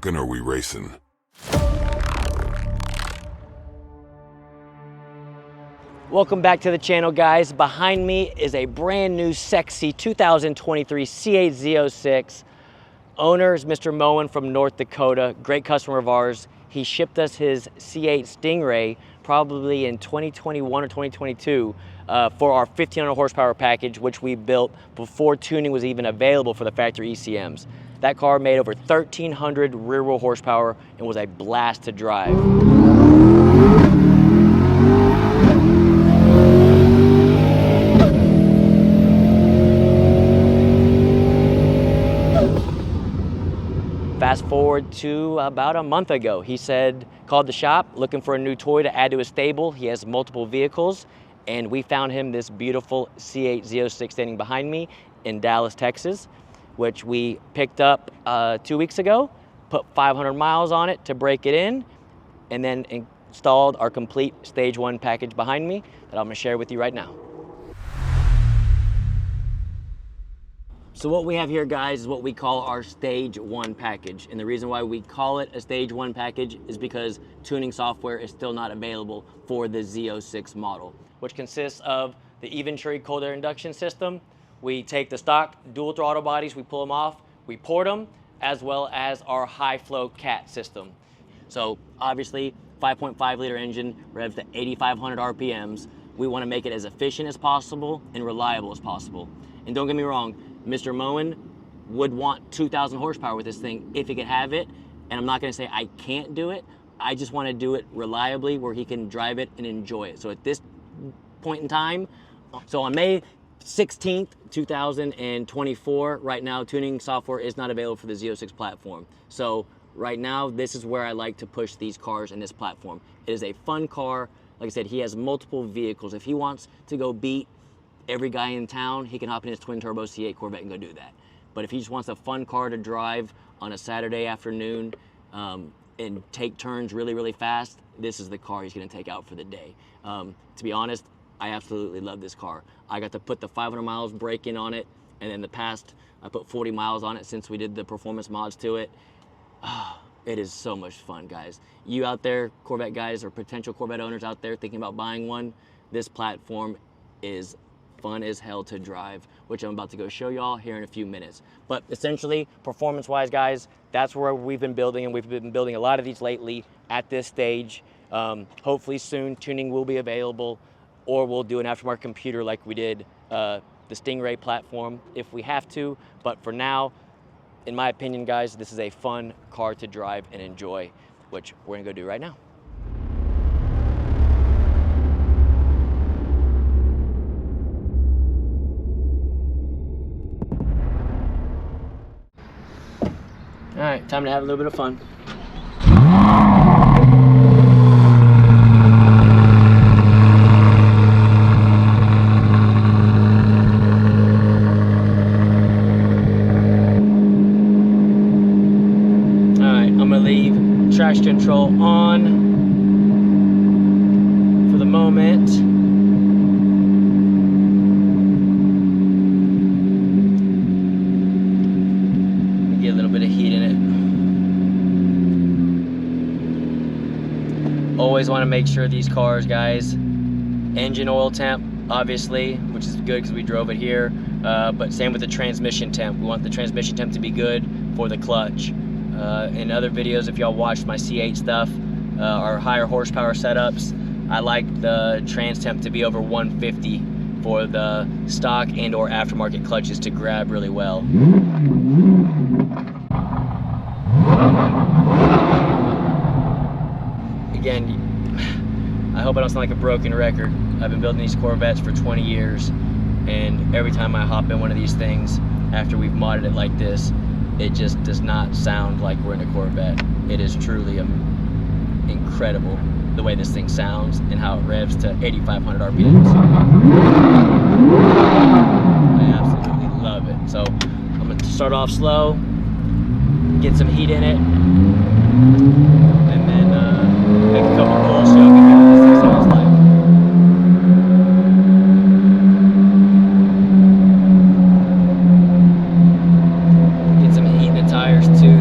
talking or are we racing? Welcome back to the channel, guys. Behind me is a brand new sexy 2023 C8 Z06. Owner is Mr. Moen from North Dakota, great customer of ours. He shipped us his C8 Stingray probably in 2021 or 2022 for our 1500 horsepower package, which we built before tuning was even available for the factory ECMs. That car made over 1,300 rear wheel horsepower and was a blast to drive. Fast forward to about a month ago, he called the shop looking for a new toy to add to his stable. He has multiple vehicles, and we found him this beautiful C8 Z06 standing behind me in Dallas, Texas, which we picked up 2 weeks ago, put 500 miles on it to break it in, and then installed our complete Stage 1 package behind me that I'm gonna share with you right now. So what we have here, guys, is what we call our Stage 1 package. And the reason why we call it a Stage 1 package is because tuning software is still not available for the Z06 model, which consists of the Eventuri cold air induction system. We take the stock dual throttle bodies, we pull them off, we port them, as well as our high flow CAT system. So obviously, 5.5 liter engine revs to 8,500 RPMs. We want to make it as efficient as possible and reliable as possible. And don't get me wrong, Mr. Moen would want 2,000 horsepower with this thing if he could have it. And I'm not gonna say I can't do it. I just wanna do it reliably where he can drive it and enjoy it. So at this point in time, so on May 16th, 2024, right now, tuning software is not available for the Z06 platform. So right now, this is where I like to push these cars in this platform. It is a fun car. Like I said, he has multiple vehicles. If he wants to go beat every guy in town, he can hop in his twin turbo C8 Corvette and go do that. But if he just wants a fun car to drive on a Saturday afternoon and take turns really, really fast, this is the car he's gonna take out for the day. To be honest, I absolutely love this car. I got to put the 500 miles brake in on it, and in the past, I put 40 miles on it since we did the performance mods to it. It is so much fun, guys. You out there, Corvette guys, or potential Corvette owners out there thinking about buying one, this platform is fun as hell to drive, which I'm about to go show y'all here in a few minutes. But essentially, performance-wise, guys, that's where we've been building, and we've been building a lot of these lately at this stage. Hopefully soon, tuning will be available, or we'll do an aftermarket computer like we did the Stingray platform if we have to. But for now, in my opinion, guys, this is a fun car to drive and enjoy, which we're gonna go do right now. All right, time to have a little bit of fun. All right, I'm gonna leave traction control on for the moment. Get a little bit of heat in it. Always want to make sure these cars, guys, engine oil temp, obviously, which is good because we drove it here, but same with the transmission temp. We want the transmission temp to be good for the clutch. In other videos, if y'all watched my C8 stuff, our higher horsepower setups, I like the trans temp to be over 150 for the stock and or aftermarket clutches to grab really well. Again, I hope I don't sound like a broken record. I've been building these Corvettes for 20 years, and every time I hop in one of these things, after we've modded it like this, it just does not sound like we're in a Corvette. It is truly incredible the way this thing sounds and how it revs to 8,500 RPMs. I absolutely love it. So I'm gonna start off slow, get some heat in it, and then make a couple pulls so y'all can hear what this thing sounds like. Get some heat in the tires too.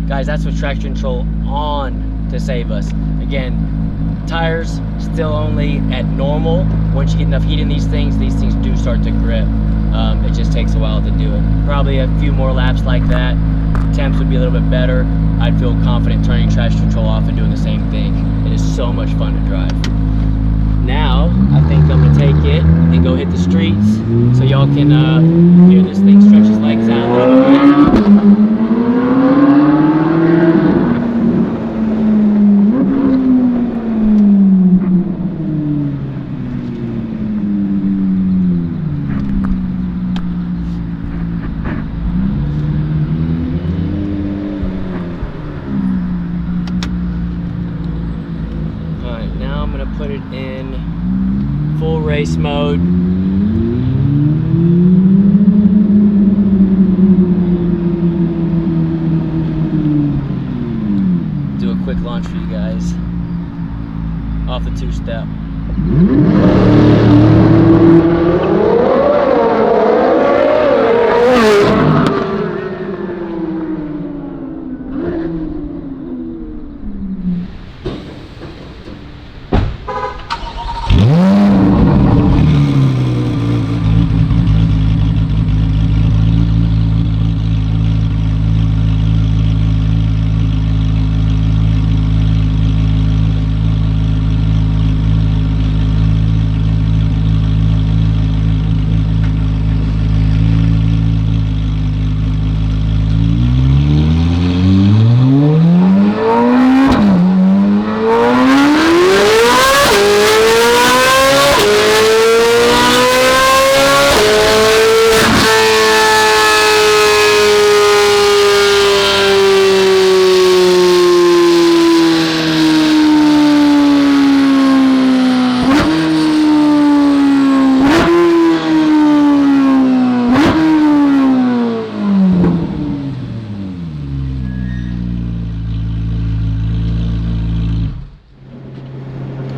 Guys, that's with traction control on to save us. Again, tires still only at normal. Once you get enough heat in these things do start to grip. It just takes a while to do it. Probably a few more laps like that, temps would be a little bit better. I'd feel confident turning traction control off and doing the same thing. It is so much fun to drive. Now, I think I'm gonna take it and go hit the streets so y'all can hear this thing stretch his legs out a little bit. Put it in full race mode. Do a quick launch for you guys off the two-step.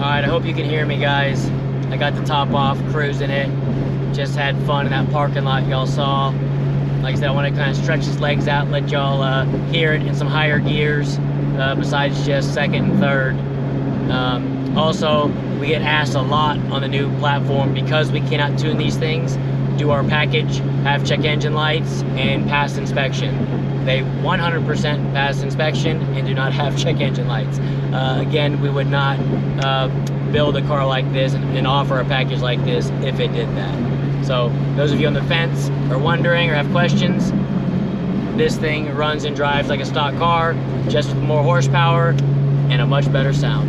Alright, I hope you can hear me, guys. I got the top off, cruising it. Just had fun in that parking lot y'all saw. Like I said, I want to kind of stretch his legs out, let y'all hear it in some higher gears, besides just second and third. Also, we get asked a lot on the new platform, because we cannot tune these things, do our package have check engine lights and pass inspection? They 100% pass inspection and do not have check engine lights. Again, we would not build a car like this and offer a package like this if it did that. So those of you on the fence are wondering or have questions, this thing runs and drives like a stock car, just with more horsepower and a much better sound.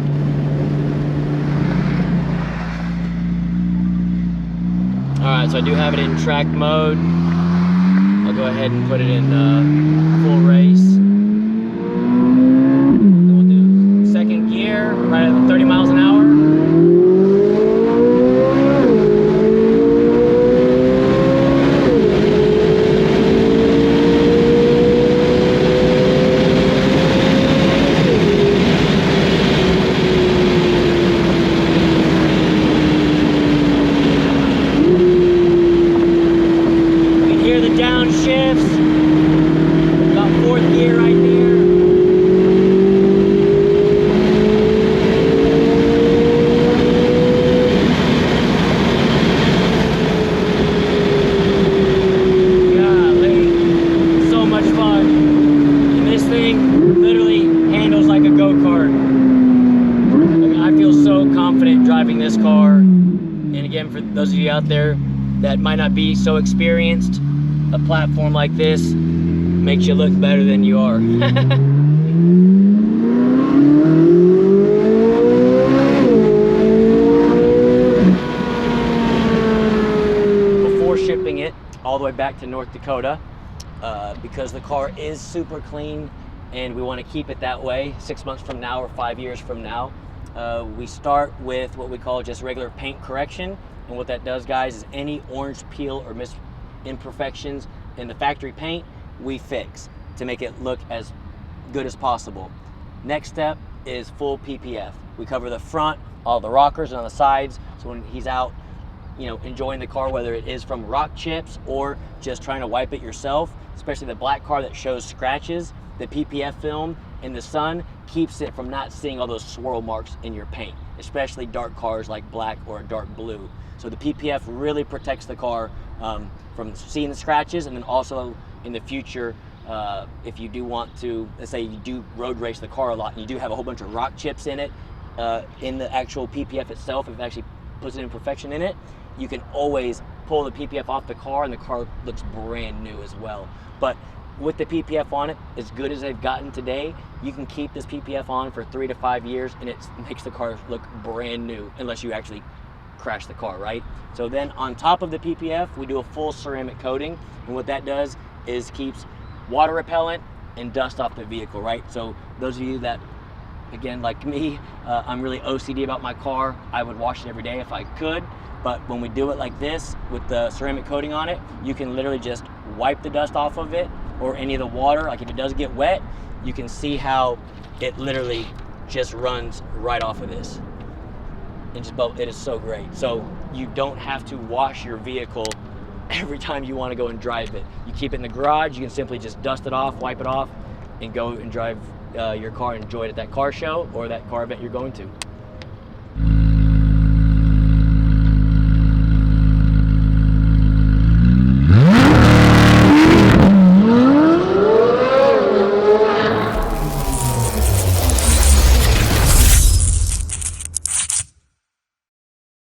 Alright, so I do have it in track mode. I'll go ahead and put it in full race. Then we'll do second gear, right at 30 miles an hour. This car, and again, for those of you out there that might not be so experienced, a platform like this makes you look better than you are. Before shipping it all the way back to North Dakota, because the car is super clean and we want to keep it that way 6 months from now or 5 years from now, we start with what we call just regular paint correction. And what that does, guys, is any orange peel or imperfections in the factory paint, we fix to make it look as good as possible. Next step is full PPF. We cover the front, all the rockers, and on the sides, so when he's out, you know, enjoying the car, whether it is from rock chips or just trying to wipe it yourself, especially the black car that shows scratches, the PPF film in the sun keeps it from not seeing all those swirl marks in your paint, especially dark cars like black or a dark blue. So the PPF really protects the car from seeing the scratches, and then also in the future, if you do want to, let's say you do road race the car a lot and you do have a whole bunch of rock chips in it, in the actual PPF itself, if it actually puts an imperfection in it, you can always pull the PPF off the car and the car looks brand new as well. But with the PPF on it, as good as they've gotten today, you can keep this PPF on for 3 to 5 years and it makes the car look brand new, unless you actually crash the car, right? So then on top of the PPF, we do a full ceramic coating, and what that does is keeps water repellent and dust off the vehicle, right? So those of you that, again, like me, I'm really OCD about my car, I would wash it every day if I could, but when we do it like this with the ceramic coating on it, you can literally just wipe the dust off of it or any of the water. Like if it does get wet, you can see how it literally just runs right off of this. It is so great. So you don't have to wash your vehicle every time you want to go and drive it. You keep it in the garage, you can simply just dust it off, wipe it off, and go and drive your car and enjoy it at that car show or that car event you're going to.